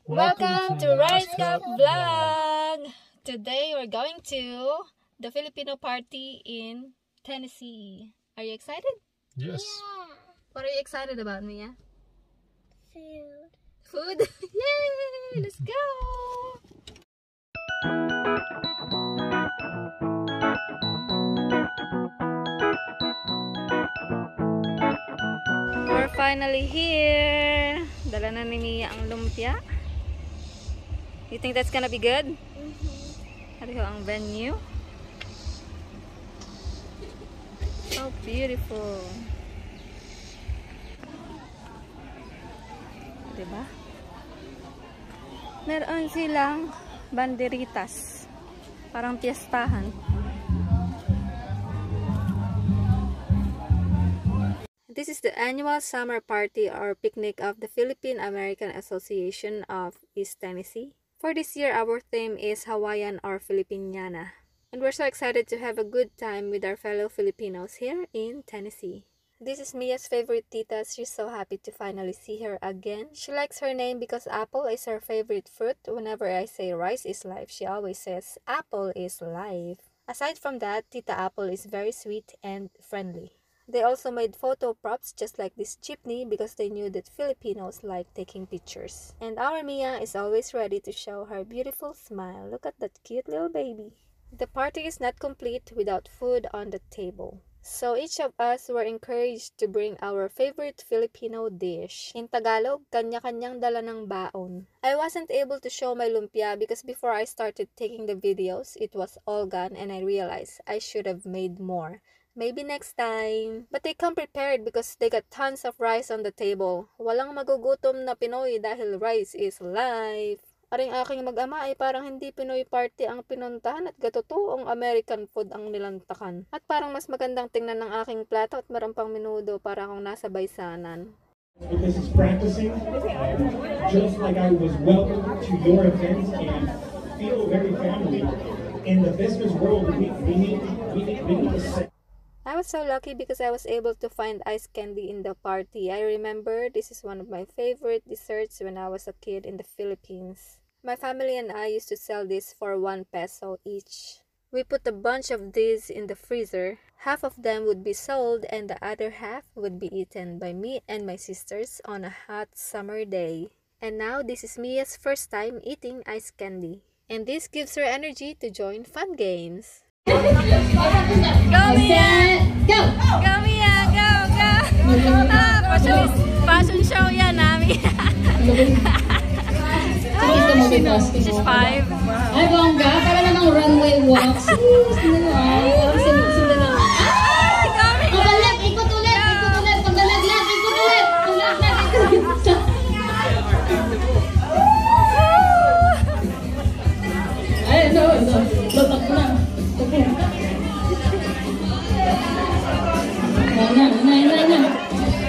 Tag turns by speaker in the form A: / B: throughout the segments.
A: Welcome to Rice Cup Vlog! Today we're going to the Filipino party in Tennessee. Are you excited?
B: Yes.
C: Yeah.
A: What are you excited about, Mia?
C: Food.
A: Food? Yay! Let's go! We're finally here! Dala na ni Mia ang lumpia. You think that's gonna be good? Ito ang venue. So beautiful. Diba? Meron silang banderitas. Parang piyestahan. This is the annual summer party or picnic of the Philippine American Association of East Tennessee. For this year, our theme is Hawaiian or Filipiniana. And we're so excited to have a good time with our fellow Filipinos here in Tennessee. This is Mia's favorite tita. She's so happy to finally see her again. She likes her name because apple is her favorite fruit. Whenever I say rice is life, she always says apple is life. Aside from that, Tita Apple is very sweet and friendly. They also made photo props just like this jeepney because they knew that Filipinos like taking pictures. And our Mia is always ready to show her beautiful smile. Look at that cute little baby. The party is not complete without food on the table. So each of us were encouraged to bring our favorite Filipino dish. In Tagalog, kanya-kanyang dala ng baon. I wasn't able to show my lumpia because before I started taking the videos, it was all gone and I realized I should have made more. Maybe next time. But they come prepared because they got tons of rice on the table. Walang magugutom na Pinoy dahil rice is life. Aring aking mag-ama ay parang hindi Pinoy party ang pinuntahan at gatotoong American food ang nilantakan. At parang mas magandang tingnan ng aking plato at meron pang menudo para akong nasa baysanan.
D: This is practicing, just like I was welcome to your events and feel very family. In the business world, we need to set.
A: I was so lucky because I was able to find ice candy in the party. I remember this is one of my favorite desserts when I was a kid in the Philippines. My family and I used to sell this for 1 peso each. We put a bunch of these in the freezer. Half of them would be sold and the other half would be eaten by me and my sisters on a hot summer day. And now this is Mia's first time eating ice candy. And this gives her energy to join fun games. Go Mia!
C: Go!
A: Go Mia! Go! Go! Fashion show yan namin. She's 5.
C: Ay, bongga. Para namang runway walk. Sundan na. Pagdalag, ikot ulit. Pagdalaglag, ikot ulit. Ay, no. Lotak na. Na.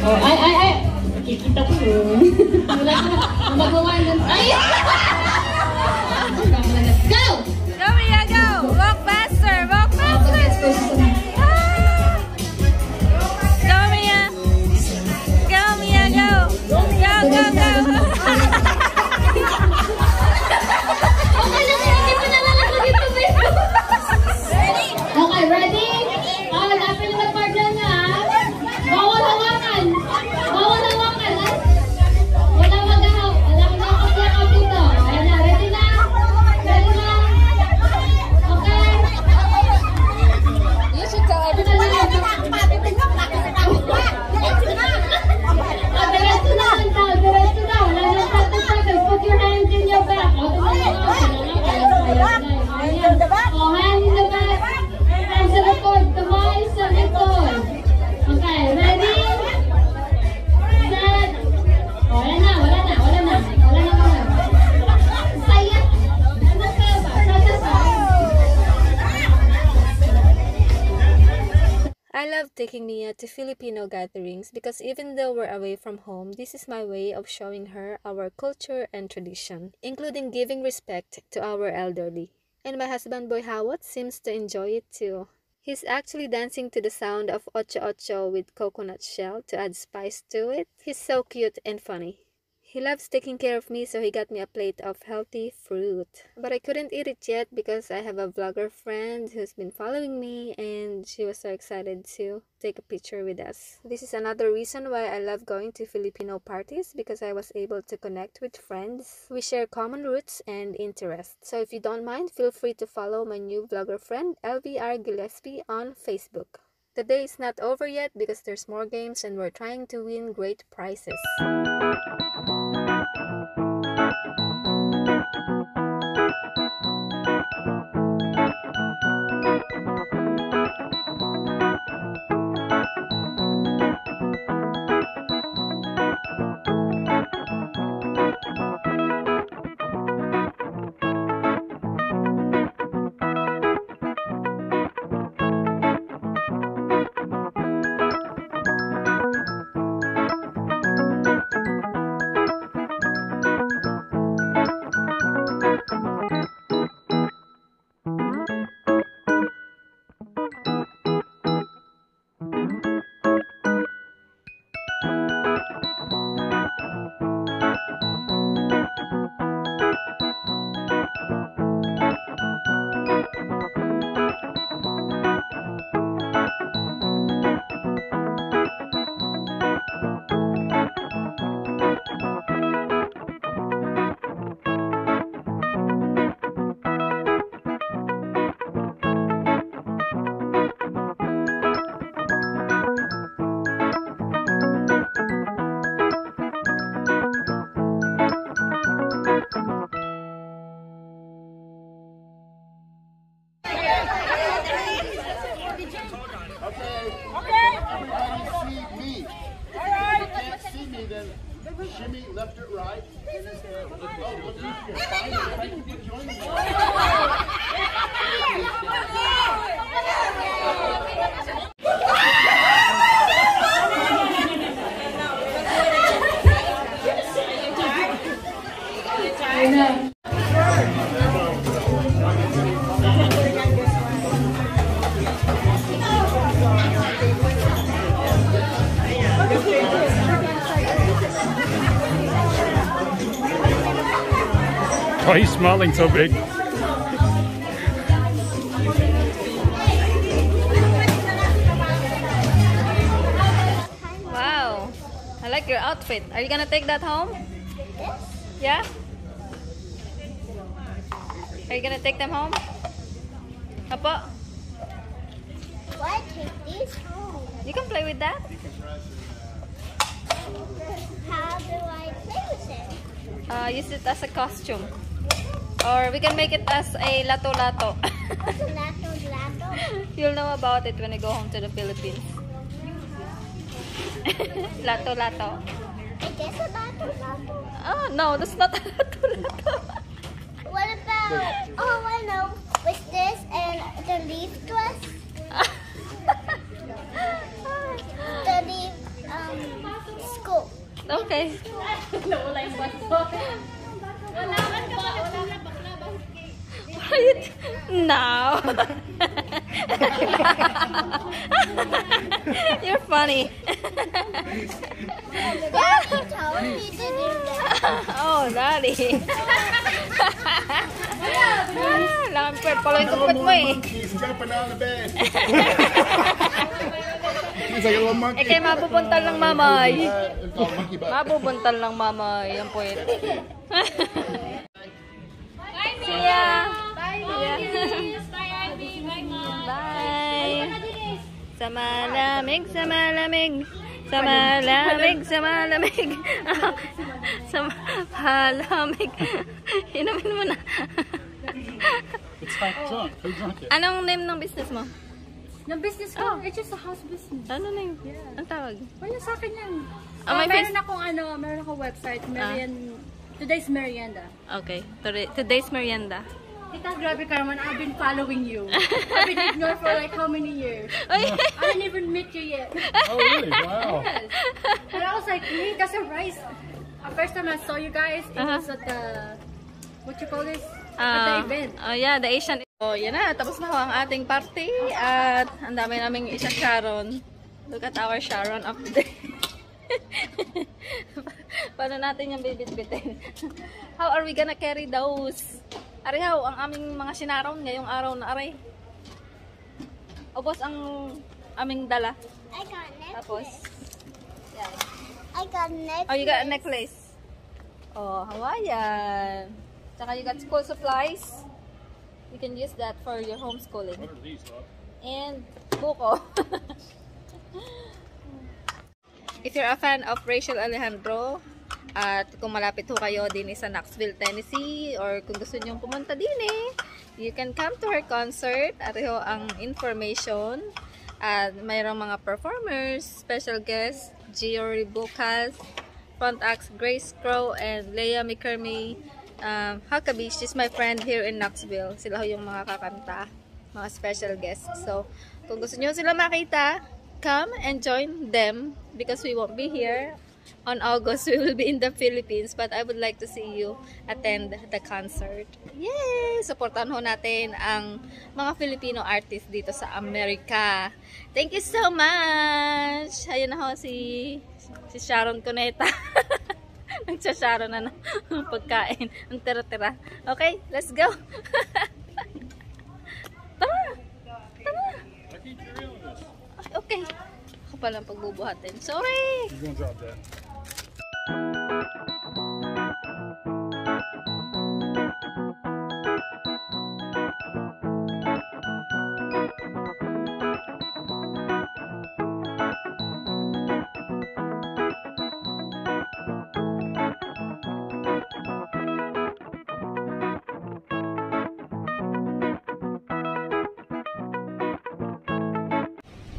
C: Oh, ay. Kikita ko. Wala ka. Ang magawa nun. Ay! Go!
A: Go Mia! Go! Walk faster! Walk faster! Go Mia! Go Mia! Go! Go!
C: Okay, ready? Lapit na partner na. Bawal hawakan. Wala magahaw. Wala magkakapyakap dito. Ayan na, ready na? Okay.
A: You should tell everyone.
C: Diretso na. Wala nang tatag-tatag. Put your hands in your back. Ayan. Oh, hand in the back. Hands sa likod. Kamay sa likod. Okay, ready? Set. Oh, wala na. Saya. Ano ka ba?
A: I love taking Mia to Filipino gatherings because even though we're away from home, this is my way of showing her our culture and tradition, including giving respect to our elderly. And my husband Boy Hawat seems to enjoy it too. He's actually dancing to the sound of Ocho Ocho with coconut shell to add spice to it. He's so cute and funny. He loves taking care of me, so he got me a plate of healthy fruit. But I couldn't eat it yet because I have a vlogger friend who's been following me and she was so excited to take a picture with us. This is another reason why I love going to Filipino parties, because I was able to connect with friends. We share common roots and interests. So if you don't mind, feel free to follow my new vlogger friend, LVR Gillespie, on Facebook. The day is not over yet because there's more games and we're trying to win great prizes.
B: Shimmy left or right.
E: Why are you smiling so big?
A: Wow, I like your outfit. Are you gonna take that home? Yeah? Are you gonna take them home? Apo?
F: Why take these home?
A: You can play with that.
F: How do I play with it?
A: Use it as a costume. Or we can make it as a lato-lato.
F: What's a lato?
A: You'll know about it when you go home to the Philippines. Lato-lato.
F: I guess a lato.
A: Oh, no, that's not a lato-lato.
F: What about, oh, I know, with this and the leaf dress? The leaf, scoop.
A: Okay. No. You're funny.
F: Daddy told me to do that.
A: Oh, Daddy. Lampert pala yung kupit mo eh.
B: He's jumping on the bed. He's like a little monkey.
A: Eh, kaya mabubuntal ng mamay.
B: It's called monkey butt.
A: Mabubuntal ng mamay. Yan po ito. See ya.
C: Bye, Ivy. Bye, Ivy. Bye, Mom.
A: Bye. Sa malamig, sa malamig. Sa malamig, sa malamig. Sa malamig. Inumin mo na.
E: It's like drunk. Who drunk it?
A: Anong name ng business mo?
G: Yung business ko, it's just a house business.
A: Ano na yun? Ang tawag?
G: Wala sa akin yan.
A: May
G: Meron akong website, Today's Merienda.
A: Okay. Today's Merienda.
G: Tita, grabe ka naman. I've been following you. I've been ignored for like how many years?
A: Ay.
G: I didn't even meet you yet.
E: Oh, really? Wow.
G: Yes. And I was like, hey, that's a rice. First time I saw you guys, it was at the, what you call this? At the event.
A: Oh yeah, the Asian. Oh, yan na. Tapos na ho ang ating party. At ang dami naming isa Sharon. Look at our Sharon of the day. Paano natin yung bibit-bitin? How are we gonna carry those? Arihaw, ang aming mga sinaron ngayong araw na aray. Ubos ang aming dala.
F: I got a necklace.
A: Tapos, yan.
F: I got a necklace.
A: Oh, you got a necklace. Oh, Hawaiian. Tsaka you got school supplies. You can use that for your homeschooling.
E: What are these, love?
A: And buko. If you're a fan of Rachel Alejandro, at kung malapit ho kayo din sa Knoxville, Tennessee, or kung gusto nyo pumunta din you can come to her concert. Ariho ang information. At mayroong mga performers, special guests, Gio Ribucas, front acts Grace Crow, and Leah McCormy Huckabee. She's my friend here in Knoxville. Sila ho yung mga kakanta, mga special guests. So, kung gusto nyo sila makita, come and join them because we won't be here on August. We will be in the Philippines, but I would like to see you attend the concert. Yay! Supportan ho natin ang mga Filipino artists dito sa Amerika. Thank you so much! Ayun na ho si Sharon Cuneta. Nagsasharon na ng pagkain. Ang tira-tira. Okay, let's go! Tara! Tara!
E: I keep your reel this.
A: Okay. Ako palang pagbubuhatin. Sorry!
E: You're gonna drop that.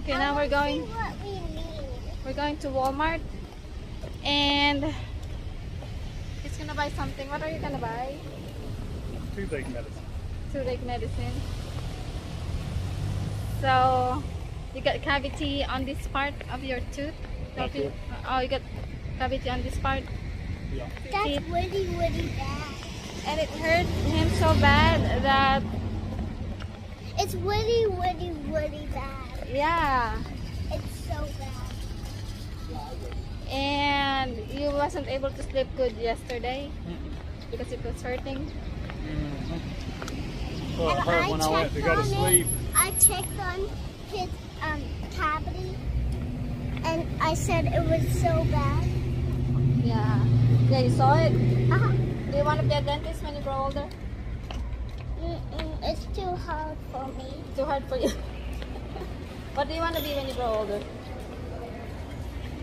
A: Okay, now we're going
F: What we need.
A: to Walmart and he's gonna buy something. What are you gonna buy?
E: Toothache medicine.
A: Toothache medicine. So you got cavity on this part of your tooth?
E: Okay.
A: Oh, you got cavity on this part?
E: Yeah.
F: That's
A: Teeth.
F: really, really bad.
A: And it hurt him so bad that
F: It's really, really, really bad.
A: yeah.
F: It's so bad.
A: And you wasn't able to sleep good yesterday because it was hurting.
E: Well, it hurt when I went to go to sleep.
F: I checked on his cavity, and I said it was so bad.
A: Yeah. Yeah, you saw it.
F: Uh-huh.
A: Do you want to be a dentist when you grow older?
F: It's too hard for me.
A: Too hard for you. What do you want to be when you grow older?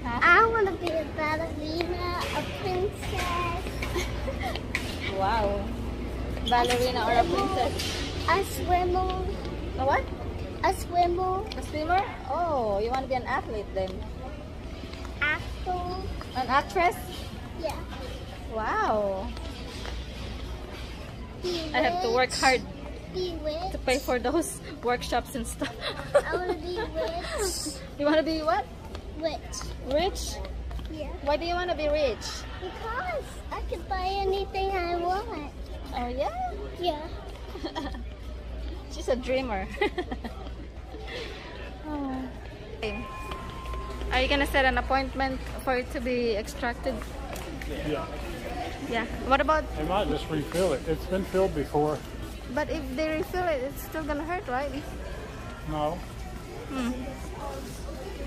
A: Huh?
F: I want to be a ballerina, a princess,
A: Wow. Ballerina or a princess?
F: a swimmer,
A: A what?
F: a swimmer,
A: A swimmer? Oh, you want to be an athlete then?
F: actor.
A: An actress?
F: Yeah.
A: Wow.
F: Be
A: I have to work
F: rich,
A: hard
F: Be rich.
A: to pay for those workshops and stuff.
F: I want to be rich.
A: You want to be what?
F: Rich.
A: Rich?
F: Yeah.
A: Why do you want to be rich?
F: Because I can buy anything I want.
A: Oh yeah?
F: Yeah.
A: She's a dreamer. Oh. Okay. Are you gonna set an appointment for it to be extracted?
E: Yeah.
A: Yeah. What about,
E: They might just refill it. It's been filled before.
A: but if they refill it, it's still gonna hurt, right?
E: No.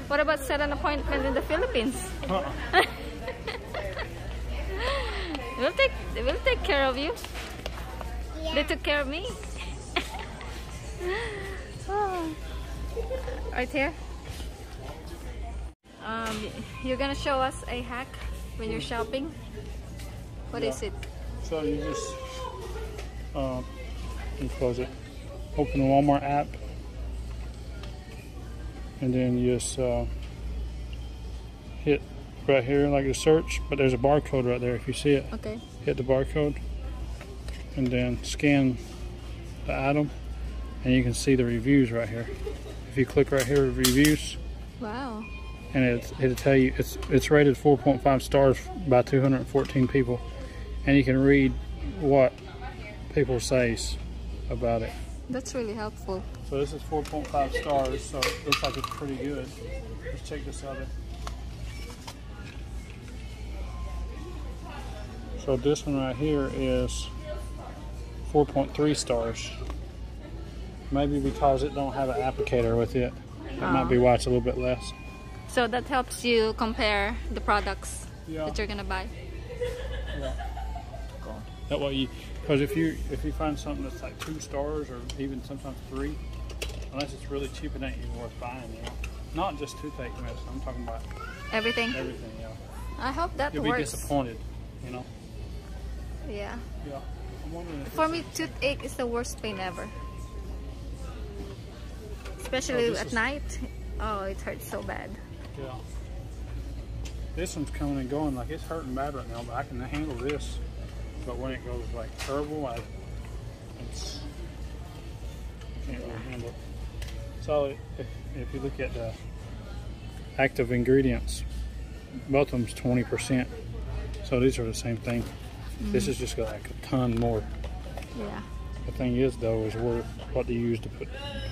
A: What about set an appointment in the Philippines?
E: Uh-uh.
A: We'll take care of you.
F: Yeah.
A: They took care of me. Oh. Right here. You're gonna show us a hack when you're shopping. What is it?
E: So you just you close it. Open the Walmart app, and then you just hit right here like a search. But there's a barcode right there. If you see it,
A: Okay.
E: hit the barcode, and then scan the item, and you can see the reviews right here. If you click right here, reviews,
A: Wow.
E: and it'll tell you it's rated 4.5 stars by 214 people, and you can read what people say about it.
A: That's really helpful.
E: So this is 4.5 stars, so it looks like it's pretty good. Let's check this out. So this one right here is 4.3 stars. Maybe because it don't have an applicator with it. That might be why it's a little bit less.
A: So that helps you compare the products
E: Yeah.
A: that you're gonna buy.
E: Yeah. Cool. That way you, because if you find something that's like 2 stars or even sometimes 3, unless it's really cheap, it ain't even worth buying. You know? Not just toothache medicine. I'm talking about
A: Everything.
E: everything. Yeah.
A: I hope that
E: You'll
A: works.
E: be disappointed. You know.
A: Yeah.
E: Yeah. I'm wondering if
A: For me, toothache is the worst pain ever. Especially
E: this
A: at
E: is-
A: night. Oh, it hurts so bad.
E: Yeah. This one's coming and going, like it's hurting bad right now, but I can handle this. But when it goes like terrible, I can't really handle it. So if you look at the active ingredients, both of them's 20%. So these are the same thing. This is just got like a ton more.
A: Yeah.
E: The thing is though, is what do you use to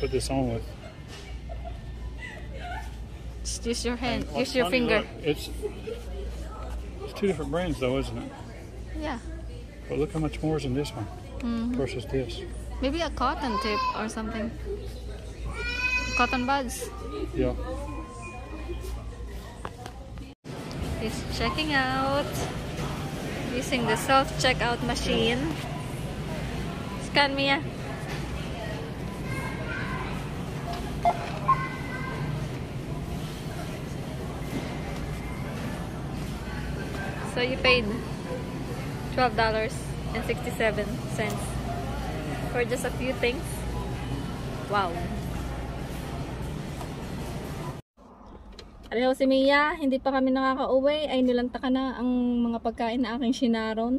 E: put this on with?
A: Just use your hand,
E: And
A: use your
E: funny,
A: finger.
E: look, it's 2 different brands though, isn't it?
A: Yeah.
E: But look how much more is in this one versus this.
A: Maybe a cotton tip or something. Cotton buds.
E: Yeah.
A: He's checking out using the self-checkout machine. Scan Mia. So you paid $12.67 for just a few things. Wow. Areho si Mia, hindi pa kami nakaka-uwi ay nilantaka na ang mga pagkain na aking shinaron.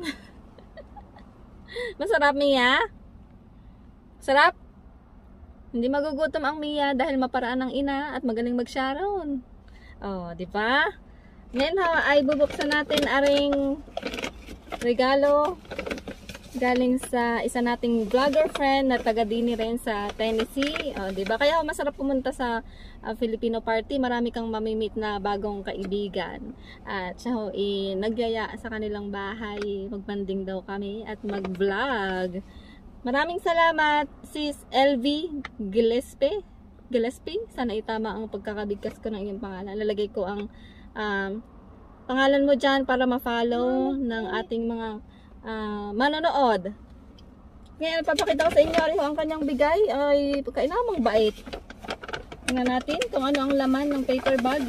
A: Masarap, Mia? Sarap? Hindi magugutom ang Mia dahil maparaan ng ina at magaling mag-sharon. Oh, di ba? Ngayon ay bubuksan natin aring regalo galing sa isa nating vlogger friend na taga dini rin sa Tennessee. Oh, 'di ba? Kaya masarap pumunta sa Filipino party, marami kang mamimit na bagong kaibigan. At siya nagyaya sa kanilang bahay, magbanding daw kami at mag-vlog. Maraming salamat Sis LV Gillespie. Sana itama ang pagkakabigkas ko ng iyong pangalan. Lalagay ko ang pangalan mo dyan para ma-follow ng ating mga manonood. Ngayon, papakita ko sa inyo rin ang kanyang bigay ay pagkainamang bait. Tingnan natin kung ano ang laman ng paper bag.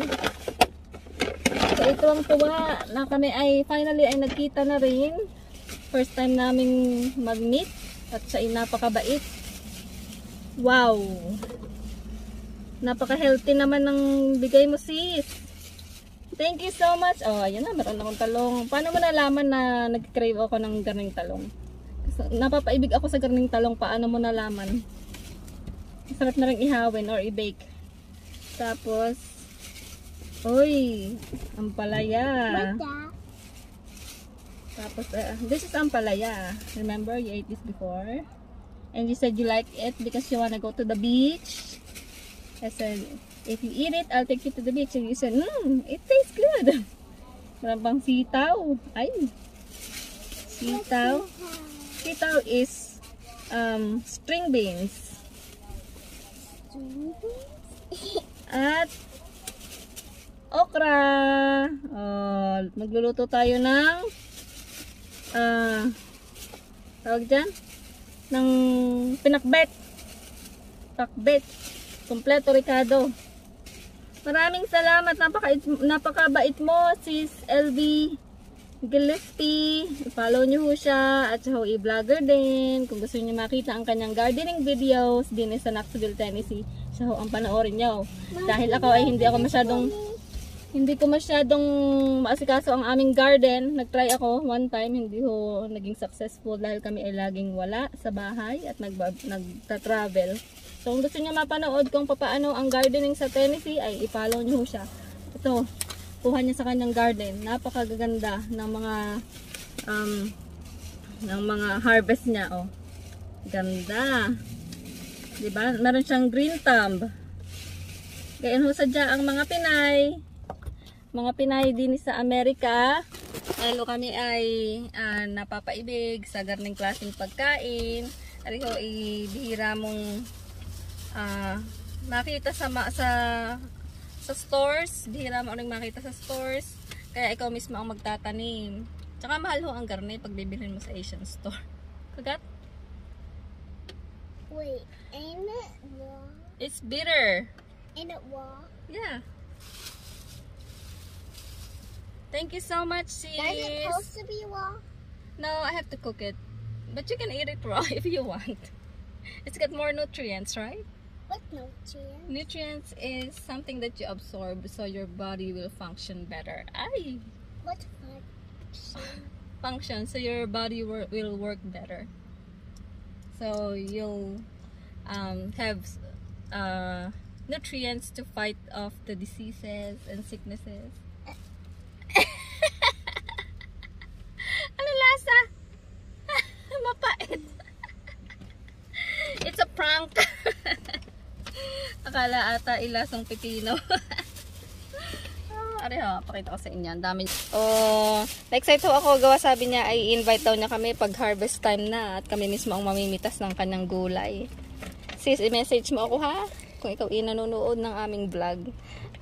A: So, ito ang tuwa na kami ay finally ay nagkita na rin. First time naming mag-meet at siya ay napakabait. Wow! Napaka-healthy naman ng bigay mo, sis. Thank you so much. Oh, ayan na, meron akong talong. Paano mo nalaman na nag-crave ako ng garning talong? Napapaibig ako sa garning talong. Paano mo nalaman? Masarap na rin ihawin or i-bake. Tapos, uy, ampalaya. Tapos, this is ampalaya. Remember, you ate this before? And you said you like it because you wanna go to the beach. I said, if you eat it, I'll take you to the beach. And you said, it tastes good. Meron pang sitaw. Ay. Sitaw. Sitaw is string beans. At okra. Oh, magluluto tayo ng tawag dyan? Ng pinakbet. Pakbet. Kompleto, Ricardo. Maraming salamat. Napakabait mo, Sis LV Gillespie. I-follow nyo ho siya. At siya ho i-vlogger din. Kung gusto nyo makita ang kanyang gardening videos din sa Knoxville, Tennessee, siya ho ang panoorin nyo. Dahil ako ay hindi ko masyadong maasikaso ang aming garden. Nag-try ako one time, hindi ho naging successful dahil kami ay laging wala sa bahay at nagta-travel. So kung gusto niyo mapanood kung paano ang gardening sa Tennessee, ay i-follow niyo siya. Ito, kuha niya sa kanyang garden. Napakaganda ng mga harvest niya, oh. Ganda. 'Di ba? Meron siyang green thumb. Gayon ho sadya ang mga Pinay din sa Amerika Lalo kami ay napapaibig sa garning klaseng pagkain. Ariho, ibihira mong makita sa stores. Bihira mo rin makita sa stores. Kaya ikaw mismo ang magtatanim. Tsaka mahal ho ang garne pag bibilhin mo sa Asian store. Kagat?
F: Wait, ain't it raw?
A: It's bitter.
F: Ain't it raw?
A: Yeah. Thank you so much, sis.
F: Is it supposed to be raw?
A: No, I have to cook it. But you can eat it raw if you want. It's got more nutrients, right?
F: What nutrients?
A: Nutrients is something that you absorb so your body will function better. Ay!
F: What function?
A: Function, so your body will work better. So you'll have nutrients to fight off the diseases and sicknesses. Ano lasa? Mapait. It's a prank. Akala ata ilasang pipino. Areho, pakita ko sa inyo. Ang dami. Oh, na-excite ako. Gawa sabi niya ay invite daw niya kami pag harvest time na at kami mismo ang mamimitas ng kanyang gulay. Sis, i-message mo ako ha kung ikaw nanonood ng aming vlog.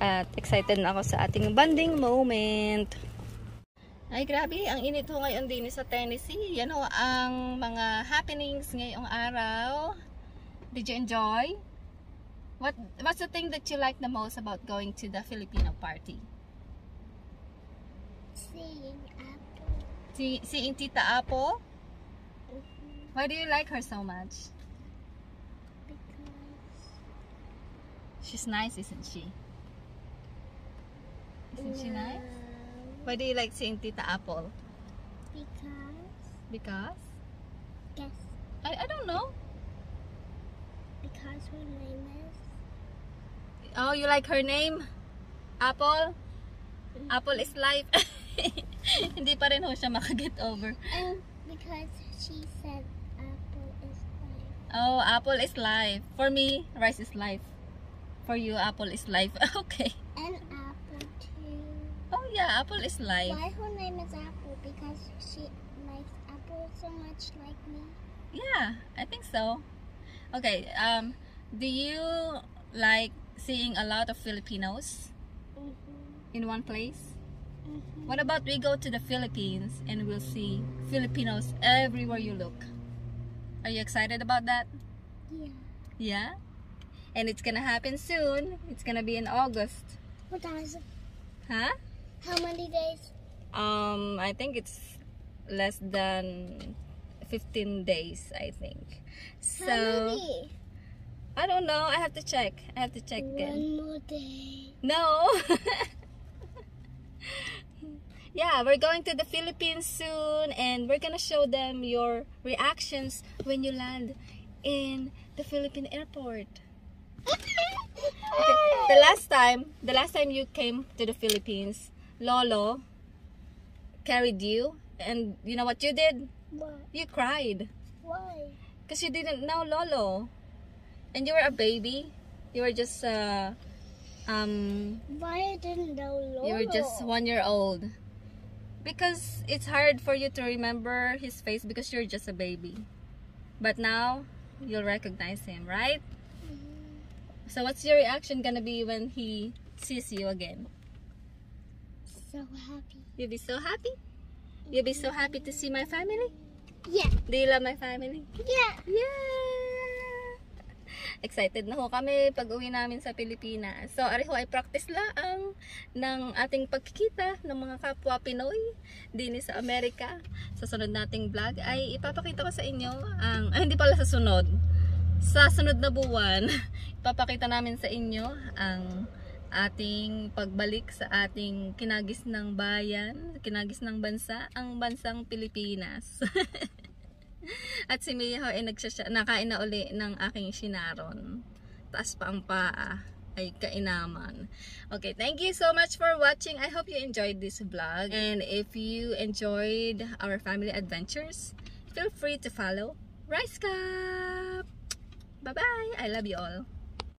A: At excited na ako sa ating bonding moment. Ay grabe, ang init ho ngayon din sa Tennessee. Yan ho ang mga happenings ngayong araw. Did you enjoy? What's the thing that you like the most about going to the Filipino party?
F: Seeing apple.
A: Seeing Tita Apple? Why do you like her so much?
F: Because
A: She's nice, isn't she? Isn't she nice?
F: no,
A: Why do you like seeing Tita Apple?
F: because
A: Because?
F: guess
A: I don't know.
F: because her name is
A: Oh, you like her name? Apple? Apple is life. Hindi pa rin ho siya makaget over.
F: and because she said apple is life.
A: Oh, apple is life. For me, rice is life. For you, apple is life. Okay.
F: And apple too.
A: Oh yeah, apple is life.
F: Why her name is Apple? Because she likes apple so much like me.
A: Yeah, I think so. Okay, do you like seeing a lot of Filipinos in one place? What about we go to the Philippines and we'll see Filipinos everywhere you look? Are you excited about that?
F: Yeah.
A: Yeah? And it's gonna happen soon. It's gonna be in August.
F: What is it?
A: Huh?
F: How many days?
A: I think it's less than 15 days, I think. So,
F: How many?
A: I don't know. I have to check. I have to check again.
F: One more day.
A: No. Yeah, we're going to the Philippines soon and we're gonna show them your reactions when you land in the Philippine airport. Okay. The last time you came to the Philippines, Lolo carried you and you know what you did?
F: What?
A: You cried
F: Why?
A: because you didn't know Lolo. And you were a baby. You were just
F: Why I didn't know Lolo?
A: you were just 1 year old. Because it's hard for you to remember his face because you're just a baby. But now, you'll recognize him, right? So what's your reaction gonna be when he sees you again?
F: So happy.
A: You'll be so happy? You'll be so happy to see my family?
F: Yeah.
A: Do you love my family?
F: Yeah.
A: Yeah! Excited na ho kami pag uwi namin sa Pilipinas. So, ariho ay practice laang ng ating pagkikita ng mga kapwa Pinoy din sa Amerika. Sa sunod nating vlog ay ipapakita ko sa inyo ang, hindi pala sa sunod. Sa sunod na buwan, ipapakita namin sa inyo ang ating pagbalik sa ating kinagis ng bayan, kinagis ng bansa, ang bansang Pilipinas. At si Mia ho ay nakain na uli ng aking sinaron. Taas pa ang paa ay kainaman. Okay, thank you so much for watching. I hope you enjoyed this vlog. And if you enjoyed our family adventures, feel free to follow Rice Cup. Bye-bye. I love you all.